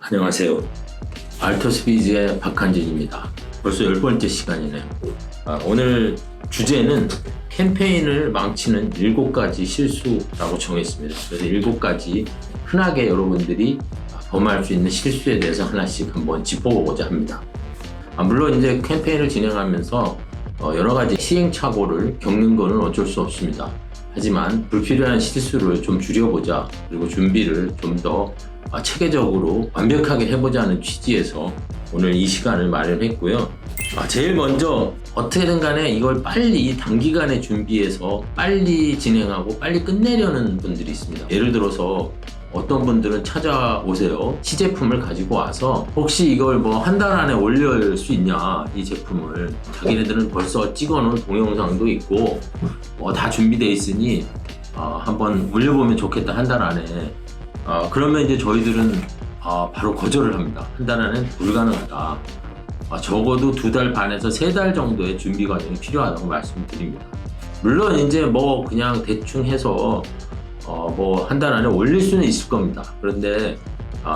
안녕하세요. 알터스비즈의 박한진입니다. 벌써 10번째 시간이네요. 오늘 주제는 캠페인을 망치는 7가지 실수라고 정했습니다. 그래서 7가지 흔하게 여러분들이 범할 수 있는 실수에 대해서 하나씩 한번 짚어보고자 합니다. 물론 이제 캠페인을 진행하면서 여러 가지 시행착오를 겪는 것은 어쩔 수 없습니다. 하지만 불필요한 실수를 좀 줄여보자, 그리고 준비를 좀 더 체계적으로 완벽하게 해보자는 취지에서 오늘 이 시간을 마련했고요. 제일 먼저 어떻게든 간에 이걸 빨리 단기간에 준비해서 빨리 진행하고 빨리 끝내려는 분들이 있습니다. 예를 들어서 어떤 분들은 찾아오세요. 시제품을 가지고 와서 혹시 이걸 뭐 한 달 안에 올릴 수 있냐, 이 제품을. 자기네들은 벌써 찍어놓은 동영상도 있고 다 준비되어 있으니 한번 올려보면 좋겠다, 한 달 안에. 그러면 이제 저희들은 바로 거절을 합니다. 한 달 안엔 불가능하다. 적어도 2달 반에서 3달 정도의 준비 과정이 필요하다고 말씀드립니다. 물론 이제 뭐 그냥 대충 해서 뭐 한 달 안에 올릴 수는 있을 겁니다. 그런데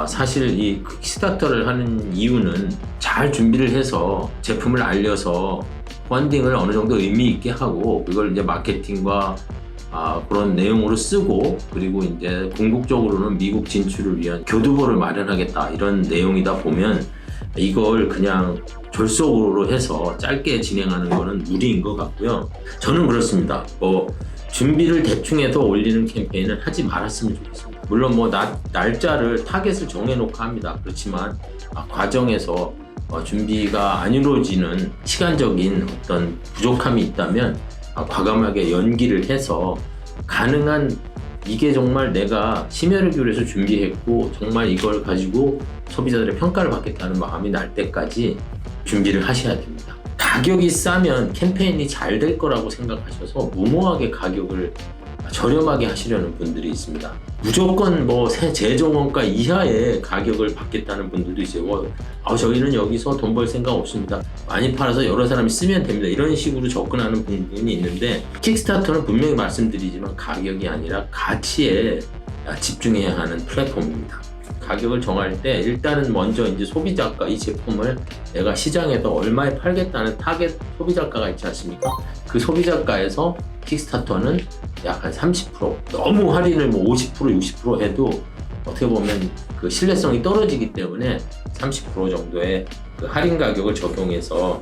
사실 이 킥스타터를 하는 이유는 잘 준비를 해서 제품을 알려서 펀딩을 어느 정도 의미 있게 하고, 그걸 이제 마케팅과 그런 내용으로 쓰고, 그리고 이제 궁극적으로는 미국 진출을 위한 교두보를 마련하겠다, 이런 내용이다 보면 이걸 그냥 졸속으로 해서 짧게 진행하는 거는 무리인 것 같고요. 저는 그렇습니다. 준비를 대충 해서 올리는 캠페인은 하지 말았으면 좋겠습니다. 물론 날짜를 타겟을 정해놓고 합니다. 그렇지만 과정에서 준비가 안 이루어지는 시간적인 어떤 부족함이 있다면 과감하게 연기를 해서, 가능한 이게 정말 내가 심혈을 기울여서 준비했고 정말 이걸 가지고 소비자들의 평가를 받겠다는 마음이 날 때까지 준비를 하셔야 됩니다. 가격이 싸면 캠페인이 잘 될 거라고 생각하셔서 무모하게 가격을 저렴하게 하시려는 분들이 있습니다. 무조건 재정원가 이하의 가격을 받겠다는 분들도 있어요. 저희는 여기서 돈 벌 생각 없습니다. 많이 팔아서 여러 사람이 쓰면 됩니다. 이런 식으로 접근하는 부분이 있는데, 킥스타터는 분명히 말씀드리지만 가격이 아니라 가치에 집중해야 하는 플랫폼입니다. 가격을 정할 때 일단은 먼저 이제 소비자가 이 제품을 내가 시장에서 얼마에 팔겠다는 타겟 소비자가가 있지 않습니까? 그 소비자가에서 킥스타터는 약 한 30%, 너무 할인을 50%, 60% 해도 어떻게 보면 그 신뢰성이 떨어지기 때문에 30% 정도의 그 할인 가격을 적용해서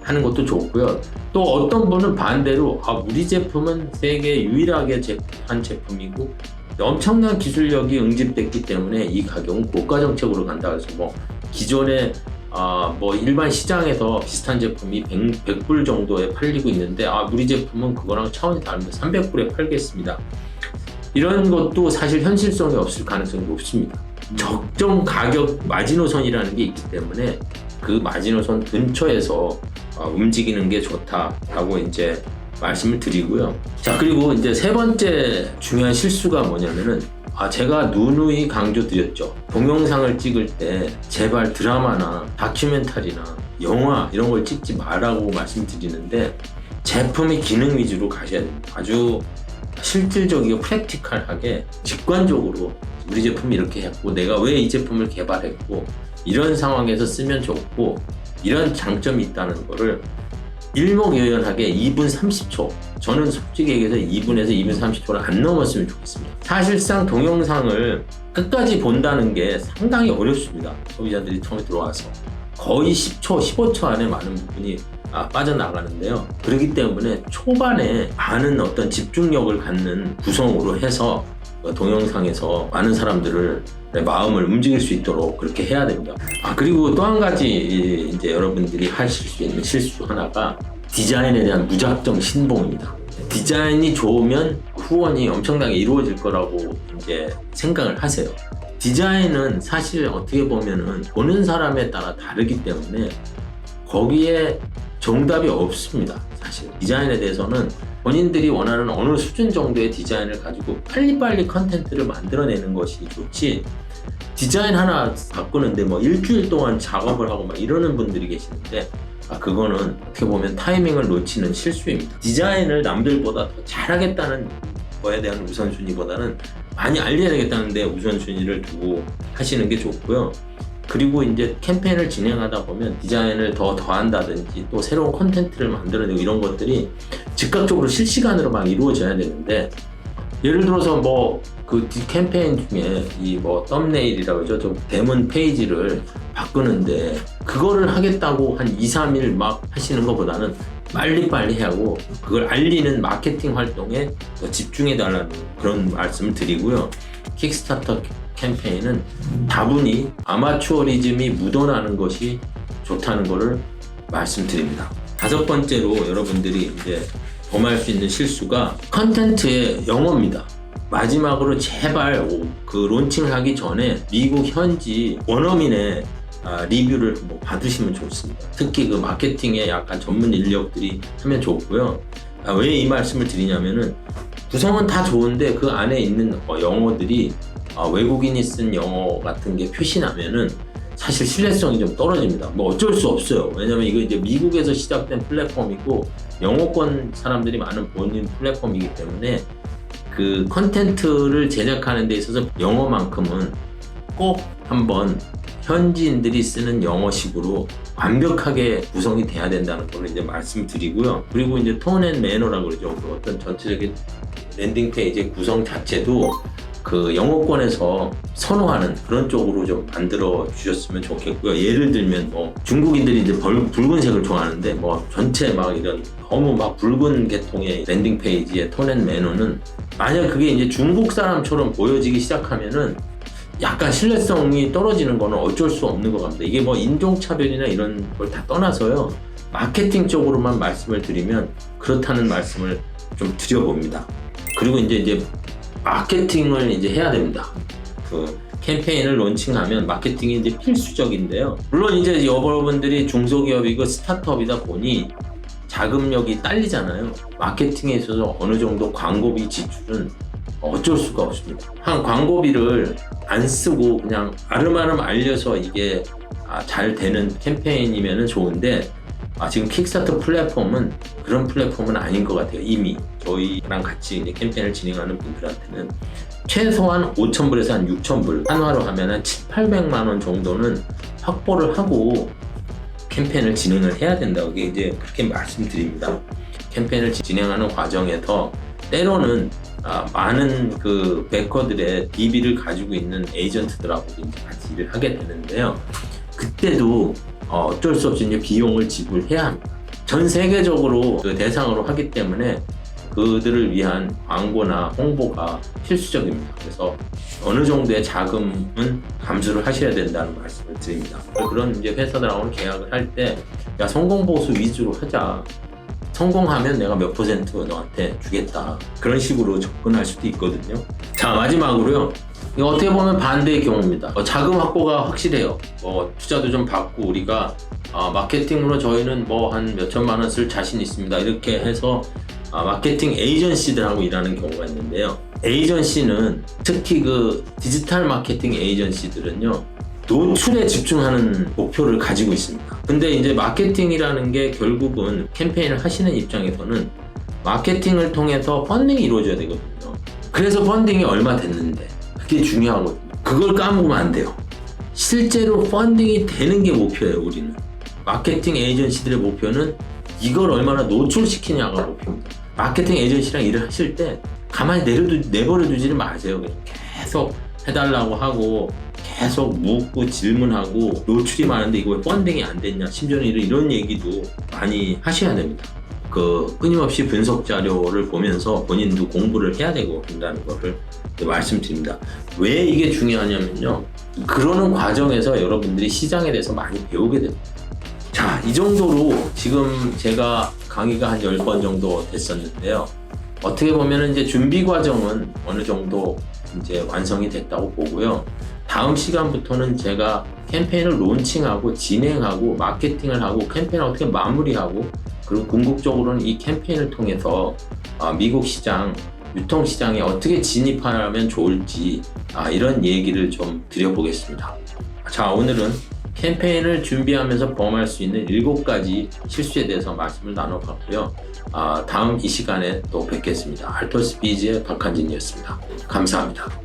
하는 것도 좋고요. 또 어떤 분은 반대로 우리 제품은 세계 유일하게 한 제품이고 엄청난 기술력이 응집됐기 때문에 이 가격은 고가 정책으로 간다 해서 기존에 일반 시장에서 비슷한 제품이 100불 정도에 팔리고 있는데 우리 제품은 그거랑 차원이 다릅니다. 300불에 팔겠습니다. 이런 것도 사실 현실성이 없을 가능성이 높습니다. 적정 가격 마지노선이라는 게 있기 때문에 그 마지노선 근처에서 움직이는 게 좋다라고 이제 말씀을 드리고요. 자, 그리고 이제 3번째 중요한 실수가 뭐냐면은 제가 누누이 강조드렸죠. 동영상을 찍을 때 제발 드라마나 다큐멘터리나 영화 이런 걸 찍지 말라고 말씀드리는데, 제품의 기능 위주로 가셔야 됩니다. 아주 실질적이고 프랙티컬하게 직관적으로 우리 제품이 이렇게 했고 내가 왜 이 제품을 개발했고 이런 상황에서 쓰면 좋고 이런 장점이 있다는 거를 일목요연하게 2분 30초, 저는 솔직히 얘기해서 2분에서 2분 30초를 안 넘었으면 좋겠습니다. 사실상 동영상을 끝까지 본다는 게 상당히 어렵습니다. 소비자들이 처음에 들어와서 거의 10초, 15초 안에 많은 부분이 빠져나가는데요. 그렇기 때문에 초반에 많은 어떤 집중력을 갖는 구성으로 해서 동영상에서 많은 사람들을 마음을 움직일 수 있도록 그렇게 해야 됩니다. 그리고 또 한 가지 이제 여러분들이 하실 수 있는 실수 하나가 디자인에 대한 무작정 신봉입니다. 디자인이 좋으면 후원이 엄청나게 이루어질 거라고 이제 생각을 하세요. 디자인은 사실 어떻게 보면은 보는 사람에 따라 다르기 때문에 거기에 정답이 없습니다. 사실 디자인에 대해서는 본인들이 원하는 어느 수준 정도의 디자인을 가지고 빨리빨리 컨텐츠를 만들어내는 것이 좋지, 디자인 하나 바꾸는데 일주일 동안 작업을 하고 이러는 분들이 계시는데 그거는 어떻게 보면 타이밍을 놓치는 실수입니다. 디자인을 남들보다 더 잘하겠다는 거에 대한 우선순위보다는 많이 알려야 되겠다는데 우선순위를 두고 하시는 게 좋고요. 그리고 이제 캠페인을 진행하다 보면 디자인을 더 더한다든지 또 새로운 콘텐츠를 만들어내고 이런 것들이 즉각적으로 실시간으로 막 이루어져야 되는데, 예를 들어서 뭐 그 캠페인 중에 이 뭐 썸네일이라고 하죠. 좀 대문 페이지를 바꾸는데 그거를 하겠다고 한 2, 3일 막 하시는 것보다는 빨리빨리 하고 그걸 알리는 마케팅 활동에 더 집중해 달라는 그런 말씀을 드리고요. 킥스타터 캠페인은 다분히 아마추어리즘이 묻어나는 것이 좋다는 것을 말씀드립니다. 5번째로 여러분들이 이제 범할 수 있는 실수가 컨텐츠의 영어입니다. 마지막으로 제발 그 론칭을 하기 전에 미국 현지 원어민의 리뷰를 뭐 받으시면 좋습니다. 특히 그 마케팅에 약간 전문 인력들이 하면 좋고요. 왜 이 말씀을 드리냐면은 구성은 다 좋은데 그 안에 있는 영어들이 외국인이 쓴 영어 같은 게 표시나면은 사실 신뢰성이 좀 떨어집니다. 뭐 어쩔 수 없어요. 왜냐면 이거 이제 미국에서 시작된 플랫폼이고 영어권 사람들이 많은 본인 플랫폼이기 때문에 그 컨텐츠를 제작하는 데 있어서 영어만큼은 꼭 한번 현지인들이 쓰는 영어식으로 완벽하게 구성이 돼야 된다는 걸 이제 말씀드리고요. 그리고 이제 톤 앤 매너라고 그러죠. 그 어떤 전체적인 랜딩 페이지의 구성 자체도 그 영어권에서 선호하는 그런 쪽으로 좀 만들어 주셨으면 좋겠고요. 예를 들면 뭐 중국인들이 이제 붉은색을 좋아하는데 뭐 전체 막 이런 너무 막 붉은 계통의 랜딩 페이지의 톤 앤 매너는 만약 그게 이제 중국 사람처럼 보여지기 시작하면은 약간 신뢰성이 떨어지는 거는 어쩔 수 없는 것 같습니다. 이게 뭐 인종차별이나 이런 걸 다 떠나서요. 마케팅 쪽으로만 말씀을 드리면 그렇다는 말씀을 좀 드려봅니다. 그리고 이제 마케팅을 이제 해야 됩니다. 그 캠페인을 론칭하면 마케팅이 이제 필수적인데요. 물론 이제 여러분들이 중소기업이고 스타트업이다 보니 자금력이 딸리잖아요. 마케팅에 있어서 어느 정도 광고비 지출은 어쩔 수가 없습니다. 한 광고비를 안 쓰고 그냥 아름아름 알려서 이게 잘 되는 캠페인이면 좋은데 지금 킥스타터 플랫폼은 그런 플랫폼은 아닌 것 같아요. 이미 저희랑 같이 이제 캠페인을 진행하는 분들한테는 최소한 5,000불에서 한 6,000불 한화로 하면 한 700~800만 원 정도는 확보를 하고 캠페인을 진행을 해야 된다고 이제 그렇게 말씀드립니다. 캠페인을 진행하는 과정에서 때로는 많은 그 베커들의 DB를 가지고 있는 에이전트들하고 이제 같이 일을 하게 되는데요. 그때도 어쩔 수 없이 이제 비용을 지불해야 합니다. 전 세계적으로 그 대상으로 하기 때문에 그들을 위한 광고나 홍보가 필수적입니다. 그래서 어느 정도의 자금은 감수를 하셔야 된다는 말씀을 드립니다. 그런 이제 회사들하고는 계약을 할 때 야, 성공 보수 위주로 하자. 성공하면 내가 몇 % 너한테 주겠다. 그런 식으로 접근할 수도 있거든요. 자, 마지막으로요. 이거 어떻게 보면 반대의 경우입니다. 자금 확보가 확실해요. 투자도 좀 받고 우리가 마케팅으로 저희는 뭐 한 몇천만 원 쓸 자신 있습니다. 이렇게 해서 마케팅 에이전시들하고 일하는 경우가 있는데요. 에이전시는 특히 그 디지털 마케팅 에이전시들은요. 노출에 집중하는 목표를 가지고 있습니다. 근데 이제 마케팅이라는 게 결국은 캠페인을 하시는 입장에서는 마케팅을 통해서 펀딩이 이루어져야 되거든요. 그래서 펀딩이 얼마 됐는데 그게 중요하거든요. 그걸 까먹으면 안 돼요. 실제로 펀딩이 되는 게 목표예요. 우리는 마케팅 에이전시들의 목표는 이걸 얼마나 노출시키냐가 목표입니다. 마케팅 에이전시랑 일을 하실 때 가만히 내버려 두지를 마세요. 그냥 계속 해달라고 하고 계속 묻고 질문하고 노출이 많은데 이거 왜 펀딩이 안 됐냐, 심지어는 이런 얘기도 많이 하셔야 됩니다. 그 끊임없이 분석 자료를 보면서 본인도 공부를 해야 되고 한다는 것을 말씀드립니다. 왜 이게 중요하냐면요, 그러는 과정에서 여러분들이 시장에 대해서 많이 배우게 됩니다. 자, 이 정도로 지금 제가 강의가 한 10번 정도 됐었는데요. 어떻게 보면 이제 준비 과정은 어느 정도 이제 완성이 됐다고 보고요. 다음 시간부터는 제가 캠페인을 론칭하고 진행하고 마케팅을 하고 캠페인을 어떻게 마무리하고 그리고 궁극적으로는 이 캠페인을 통해서 미국 시장, 유통시장에 어떻게 진입하면 좋을지 이런 얘기를 좀 드려보겠습니다. 자, 오늘은 캠페인을 준비하면서 범할 수 있는 7가지 실수에 대해서 말씀을 나눠봤고요. 다음 이 시간에 또 뵙겠습니다. 알토스비즈의 박한진이었습니다. 감사합니다.